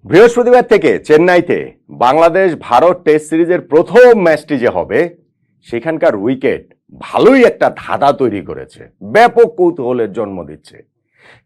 বৃহস্পতিবার থেকে চেন্নাইতে বাংলাদেশ ভারত টেস্ট সিরিজের প্রথম ম্যাচটি যে হবে সেখানকার উইকেট ভালোই একটা ধাঁধা তৈরি করেছে, ব্যাপক কৌতূহলের জন্ম দিচ্ছে।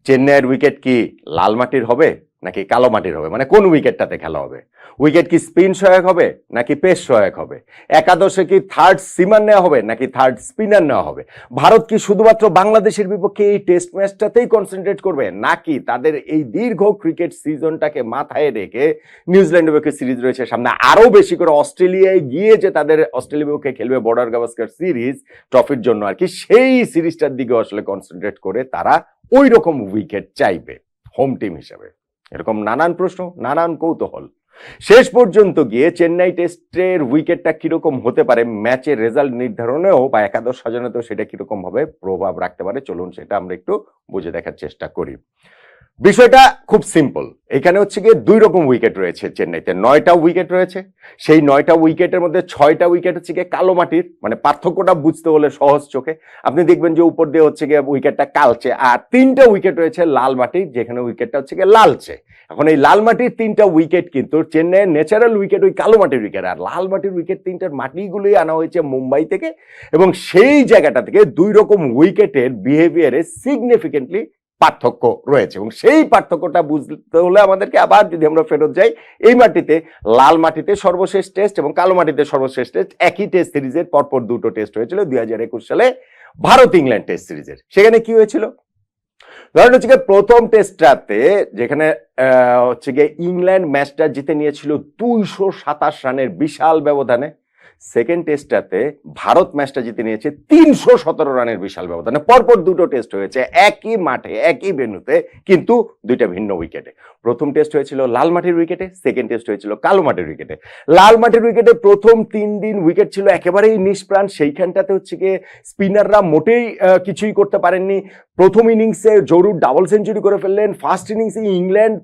চেন্নাইয়ের উইকেট কি লাল মাটির হবে নাকি কালো মাটির হবে, মানে কোন উইকেটটাতে খেলা হবে? উইকেট কি স্পিন সহায়ক হবে নাকি পেস সহায়ক হবে? একাদশে কি থার্ড সিমার নেওয়া হবে নাকি থার্ড স্পিনার নেওয়া হবে? ভারত কি শুধুমাত্র বাংলাদেশের বিপক্ষে এই টেস্ট ম্যাচটাতেই কনসেন্ট্রেট করবে নাকি তাদের এই দীর্ঘ ক্রিকেট সিজনটাকে মাথায় রেখে নিউজিল্যান্ডের বিপক্ষে সিরিজ রয়েছে সামনে, আরো বেশি করে অস্ট্রেলিয়ায় গিয়ে যে তাদের অস্ট্রেলিয়ার বিপক্ষে খেলবে বর্ডার গাভাস্কার সিরিজ ট্রফির জন্য আর কি, সেই সিরিজটার দিকে আসলে কনসেন্ট্রেট করে তারা ওই রকম উইকেট চাইবে হোম টিম হিসেবে? এরকম নানান প্রশ্ন, নানান কৌতূহল। শেষ পর্যন্ত গিয়ে চেন্নাই টেস্টের উইকেটটা কিরকম হতে পারে ম্যাচের রেজাল্ট নির্ধারণেও বা একাদশ সাজানোতেও সেটা কিরকম ভাবে প্রভাব রাখতে পারে, চলুন সেটা আমরা একটু বুঝে দেখার চেষ্টা করি। বিষয়টা খুব সিম্পল। এখানে হচ্ছে গিয়ে দুই রকম উইকেট রয়েছে চেন্নাইতে, 9টা উইকেট রয়েছে। সেই 9টা উইকেটের মধ্যে 6টা উইকেট হচ্ছে গিয়ে কালো মাটির, মানে পার্থক্যটা বুঝতে হলে সহজ চোখে আপনি দেখবেন যে উপর দিয়ে হচ্ছে গিয়ে উইকেটটা কালচে, আর 3টা উইকেট রয়েছে লাল মাটির, যেখানে উইকেটটা হচ্ছে গিয়ে লালচে। এখন এই লাল মাটির 3টা উইকেট কিন্তু চেন্নাইয়ের ন্যাচারাল উইকেট ওই কালো মাটির উইকেট, আর লাল মাটির উইকেট 3টার মাটিগুলোই আনা হয়েছে মুম্বাই থেকে, এবং সেই জায়গাটা থেকে দুই রকম উইকেটের বিহেভিয়ারে সিগনিফিকেন্টলি পার্থক্য রয়েছে। এবং সেই পার্থক্যটা বুঝতে হলে আমাদেরকে আবার যদি আমরা ফেরত যাই এই মাটিতে, লাল মাটিতে সর্বশেষ টেস্ট এবং কালো মাটিতে সর্বশেষ টেস্ট, একই টেস্ট সিরিজের পরপর দুটো টেস্ট হয়েছিল 2021 সালে ভারত ইংল্যান্ড টেস্ট সিরিজের। সেখানে কি হয়েছিল? ধরেন হচ্ছে গিয়ে প্রথম টেস্টটাতে যেখানে হচ্ছে গিয়ে ইংল্যান্ড ম্যাচটা জিতে নিয়েছিল 227 রানের বিশাল ব্যবধানে, সেকেন্ড টেস্টটাতে ভারত ম্যাচটা জিতে নিয়েছে 317 রানের বিশাল ব্যবধানে। পরপর দুটো টেস্ট হয়েছে একই মাঠে একই ভেন্যুতে, কিন্তু দুইটা ভিন্ন উইকেটে। প্রথম টেস্ট হয়েছিল লাল মাটির উইকেটে, সেকেন্ড টেস্ট হয়েছিল কালো মাটির উইকেটে। লাল মাটির উইকেটে প্রথম 3 দিন উইকেট ছিল একেবারেই নিষ্প্রাণ, সেইখানটাতে হচ্ছে গিয়ে স্পিনাররা মোটেই কিছুই করতে পারেননি। প্রথম ইনিংসে জরুর ডাবল সেঞ্চুরি করে ফেললেন, ফার্স্ট ইনিংসে ইংল্যান্ড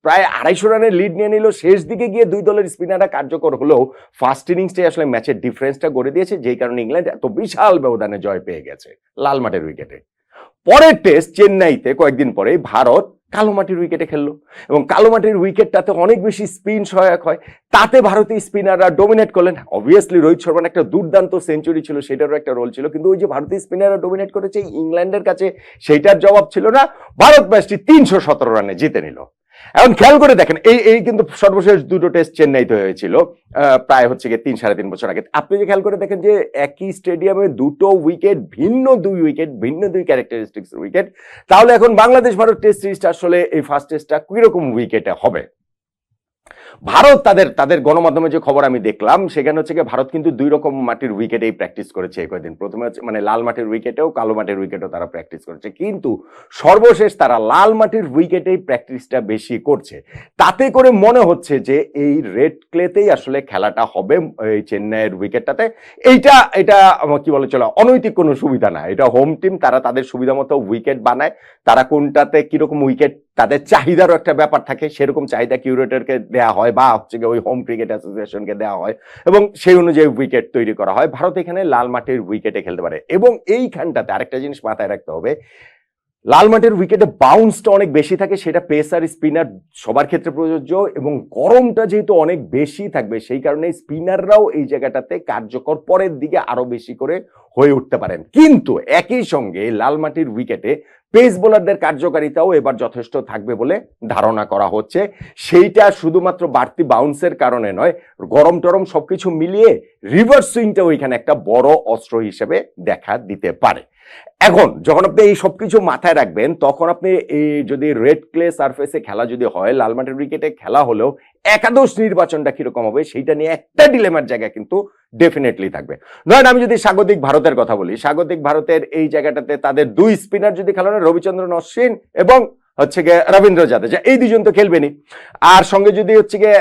প্রায় 250 রানের লিড নিয়ে নিল, শেষ দিকে গিয়ে দুই দলের স্পিনাররা কার্যকর হলেও ফার্স্ট ইনিংসটাই আসলে ম্যাচের ডিফারেন্সটা গড়ে দিয়েছে, যেই কারণে ইংল্যান্ড এত বিশাল ব্যবধানে জয় পেয়ে গেছে লাল মাটির উইকেটে। পরের টেস্ট চেন্নাইতে কয়েকদিন পরে ভারত কালো মাটির উইকেটে খেললো, এবং কালো মাটির উইকেটটাতে অনেক বেশি স্পিন সহায়ক হয়, তাতে ভারতীয় স্পিনাররা ডোমিনেট করলেন। অবভিয়াসলি রোহিত শর্মার একটা দুর্দান্ত সেঞ্চুরি ছিল, সেটারও একটা রোল ছিল, কিন্তু ওই যে ভারতীয় স্পিনাররা ডোমিনেট করেছে ইংল্যান্ডের কাছে, সেইটার জবাব ছিল না। ভারত ম্যাচটি 317 রানে জিতে নিল। এখন খেয়াল করে দেখেন, এই কিন্তু সর্বশেষ দুটো টেস্ট চেন্নাইতে হয়েছিল প্রায় হচ্ছে গিয়ে 3-3.5 বছর আগে। আপনি যে খেয়াল করে দেখেন যে একই স্টেডিয়ামে দুটো উইকেট, ভিন্ন দুই উইকেট, ভিন্ন দুই ক্যারেক্টারিস্টিক্স উইকেট, তাহলে এখন বাংলাদেশ ভারত টেস্ট সিরিজটা আসলে এই ফার্স্ট টেস্টটা কিরকম উইকেটে হবে? ভারত তাদের গণমাধ্যমে যে খবর আমি দেখলাম সেখানে হচ্ছে গিয়ে ভারত কিন্তু দুই রকম মাটির উইকেটেই প্র্যাকটিস করেছে এই কয়েকদিন। প্রথমে হচ্ছে মানে লাল মাটির উইকেটেও কালো মাটির উইকেটেও তারা প্র্যাকটিস করেছে, কিন্তু সর্বশেষ তারা লাল মাটির উইকেটেই প্র্যাকটিসটা বেশি করছে। তাতে করে মনে হচ্ছে যে এই রেড ক্লেতেই আসলে খেলাটা হবে এই চেন্নাইয়ের উইকেটটাতে। এটা কি বলে চলো অনৈতিক কোনো সুবিধা না, এটা হোম টিম, তারা তাদের সুবিধা মতো উইকেট বানায়, তারা কোনটাতে কিরকম উইকেট তাদের চাহিদারও একটা ব্যাপার থাকে, সেরকম চাহিদা কিউরেটরকে দেওয়া হয় বা হচ্ছে ওই হোম ক্রিকেট অ্যাসোসিয়েশনকে দেওয়া হয়, এবং সেই অনুযায়ী উইকেট তৈরি করা হয়। ভারত এখানে লাল মাটির উইকেটে খেলতে পারে, এবং এইখানটাতে আরেকটা জিনিস মাথায় রাখতে হবে, লাল মাটির উইকেটে বাউন্সটা অনেক বেশি থাকে, সেটা পেসার স্পিনার সবার ক্ষেত্রে প্রযোজ্য, এবং গরমটা যেহেতু অনেক বেশি থাকবে সেই কারণে স্পিনাররাও এই জায়গাটাতে কার্যকর পরের দিকে আরো বেশি করে হয়ে উঠতে পারেন। কিন্তু একই সঙ্গে লাল মাটির উইকেটে পেস বোলারদের কার্যকারিতাও এবার যথেষ্ট থাকবে বলে ধারণা করা হচ্ছে। সেইটা শুধুমাত্র বাড়তি বাউন্সের কারণে নয়, গরম টরম সবকিছু মিলিয়ে রিভার্স সুইংটা ওইখানে একটা বড় অস্ত্র হিসেবে দেখা দিতে পারে। এখন যখন আপনি এই সবকিছু মাথায় রাখবেন, তখন আপনি এই যদি রেড ক্লে সারফেসে খেলা যদি হয়, লাল মাটির উইকেটে খেলা হলেও একাদশ নির্বাচনটা কিরকম হবে সেইটা নিয়ে একটা ডিলেমার জায়গা কিন্তু ডেফিনেটলি থাকবে। ধরেন আমি যদি স্বাগতিক ভারতের কথা বলি, স্বাগতিক ভারতের এই জায়গাটাতে তাদের দুই স্পিনার যদি খেলানো, রবিচন্দ্রন অশ্বিন এবং হচ্ছে গিয়ে রবীন্দ্র জাদেজা, এই দুজন তো খেলবেনি, আর সঙ্গে যদি হচ্ছে গিয়ে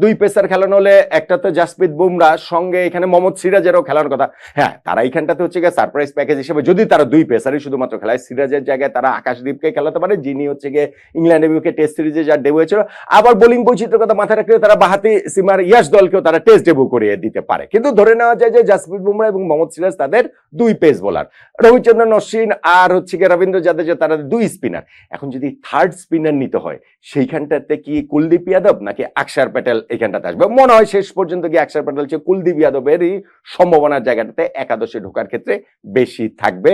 দুই পেসার খেলানো হলে একটা তো জাসপ্রীত বুমরা, সঙ্গে এখানে মোহাম্মদ সিরাজেরও খেলার কথা। হ্যাঁ, তারা এইখানটাতে হচ্ছে গিয়ে সারপ্রাইজ প্যাকেজ হিসেবে যদি তারা দুই পেসারই শুধুমাত্র খেলায়, সিরাজের জায়গায় তারা আকাশদীপকে খেলাতে পারে, যিনি হচ্ছে গিয়ে ইংল্যান্ডের বিপক্ষে টেস্ট সিরিজে যার ডেবু হয়েছিল। আবার বোলিং বৈচিত্র্যের কথা মাথায় রাখলে তারা বাহাতি সীমার ইয়াশ দলকেও তারা টেস্ট ডেবু করিয়ে দিতে পারে। কিন্তু ধরে নেওয়া যায় যে জাসপ্রীত বুমরা এবং মোহাম্মদ সিরাজ তাদের দুই পেস বোলার, রবিচন্দ্রন অশ্বিন আর হচ্ছে গিয়ে রবীন্দ্র জাদেজা তারা দুই স্পিনার। এখন যদি থার্ড স্পিনার নিতে হয়, সেইখানটাতে কি কুলদীপ যাদব নাকি অক্ষর প্যাটেল এখানটাতে আসবে? মনে হয় শেষ পর্যন্ত কি অক্ষর প্যাটেল চেয়ে কুলদীপ যাদবেরই সম্ভাবনার জায়গাটাতে একাদশে ঢোকার ক্ষেত্রে বেশি থাকবে।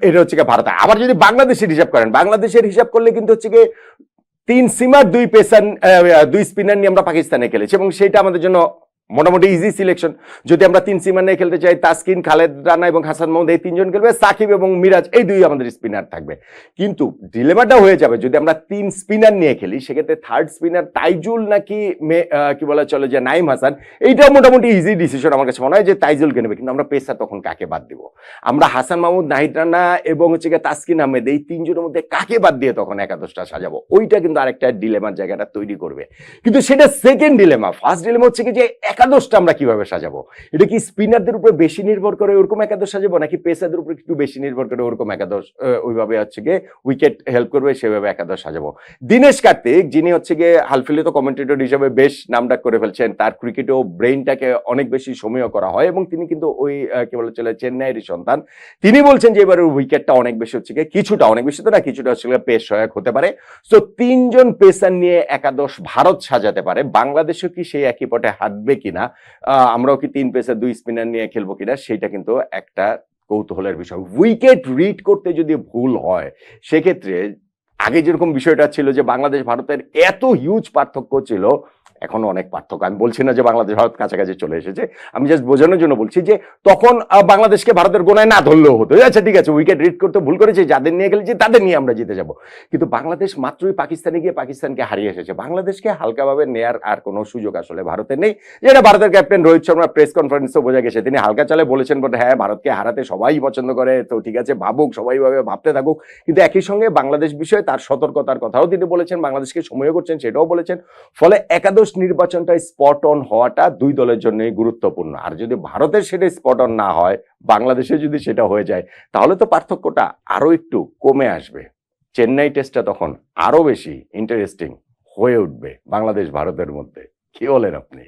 এটা হচ্ছে কি ভারত। আবার যদি বাংলাদেশের হিসাব করেন, বাংলাদেশের হিসাব করলে কিন্তু হচ্ছে কি 3 সিমার 2 পেসার 2 স্পিনার নিয়ে আমরা পাকিস্তানে খেলেছি এবং সেটা আমাদের জন্য মোটামুটি ইজি সিলেকশন। যদি আমরা 3 সিমার নিয়ে খেলতে চাই, তাসকিন, খালেদ রানা এবং হাসান মাহমুদ এই 3 জন খেলবে, সাকিব এবং মিরাজ এই 2 আমাদের স্পিনার থাকবে। কিন্তু ডিলেমাটা হয়ে যাবে যদি আমরা 3 স্পিনার নিয়ে খেলি, সেক্ষেত্রে থার্ড স্পিনার তাইজুল নাকি কি বলা চলে যে নাইম হাসান, এইটাও মোটামুটি ইজি ডিসিশন আমার কাছে মনে হয় যে তাইজুলকে নেবে। কিন্তু আমরা পেসার তখন কাকে বাদ দিব? আমরা হাসান মাহমুদ, নাহিদ রানা এবং হচ্ছে তাসকিন আহমেদ এই 3 জনের মধ্যে কাকে বাদ দিয়ে তখন একাদশটা সাজাবো? ওইটা কিন্তু আরেকটা ডিলেমার জায়গাটা তৈরি করবে। কিন্তু সেটা সেকেন্ড ডিলেমা। ফার্স্ট ডিলেমা হচ্ছে কি যে একাদশটা আমরা কিভাবে সাজাবো? এটা কি স্পিনারদের উপর বেশি নির্ভর করে ওরকম একাদশ সাজাবো, নাকি পেসারদের উপর একটু বেশি নির্ভর করে ওরকম একাদশ ওইভাবে হচ্ছে গিয়ে উইকেট হেল্প করবে সেভাবে একাদশ সাজাবো? দীনেশ কার্তিক, যিনি হচ্ছে গিয়ে হালফিলিত কমেন্টেটর হিসেবে বেশ নামডাক করে ফেলছেন, তার ক্রিকেটেও ব্রেইনটাকে অনেক বেশি সমীহ করা হয় এবং তিনি কিন্তু ওই কি বলে চলে চেন্নাইয়ের সন্তান। তিনি বলছেন যে এবারের উইকেটটা অনেক বেশি হচ্ছে গিয়ে কিছুটা, অনেক বেশি তো না, কিছুটা হচ্ছে পেস সহায়ক হতে পারে। সো 3 জন পেসার নিয়ে একাদশ ভারত সাজাতে পারে। বাংলাদেশও কি সেই একই পটে হাঁটবে কিনা, আমরাও কি 3 পেসার 2 স্পিনার নিয়ে খেলবো কিনা, সেটা কিন্তু একটা কৌতূহলের বিষয়। উইকেট রিড করতে যদি ভুল হয়, সেক্ষেত্রে আগে যেরকম বিষয়টা ছিল যে বাংলাদেশ ভারতের এত হিউজ পার্থক্য ছিল, এখনো অনেক পার্থক্য। আমি বলছি না যে বাংলাদেশ ভারত কাছাকাছি চলে এসেছে, আমি জাস্ট বোঝানোর জন্য বলছি যে তখন বাংলাদেশকে ভারতের গোনায় না ধরলেও হতো। আচ্ছা ঠিক আছে, উইকেট রিড করতে ভুল করেছে, যাদের নিয়ে খেলেছি তাদের নিয়ে আমরা জিতে যাব। কিন্তু বাংলাদেশ মাত্রই পাকিস্তানে গিয়ে পাকিস্তানকে হারিয়ে এসেছে। বাংলাদেশকে হালকাভাবে নেয়ার আর কোনো সুযোগ আসলে ভারতের নেই। যেটা ভারতের ক্যাপ্টেন রোহিত শর্মা প্রেস কনফারেন্সেও বোঝা গেছে, তিনি হালকা চালে বলেছেন বটে, হ্যাঁ ভারতকে হারাতে সবাই পছন্দ করে, তো ঠিক আছে ভাবুক, সবাই ভাবে ভাবতে থাকুক। কিন্তু একই সঙ্গে বাংলাদেশ বিষয়ে তার সতর্কতার কথাও তিনি বলেছেন, বাংলাদেশকে সময়ও করছেন সেটাও বলেছেন। ফলে একাদশ নির্বাচনটা স্পট অন হওয়াটা 2 দলের জন্যই গুরুত্বপূর্ণ। আর যদি ভারতের সেটা স্পট অন না হয়, বাংলাদেশে যদি সেটা হয়ে যায়, তাহলে তো পার্থক্যটা আরো একটু কমে আসবে। চেন্নাই টেস্টটা তখন আরো বেশি ইন্টারেস্টিং হয়ে উঠবে বাংলাদেশ ভারতের মধ্যে। কি বলেন আপনি?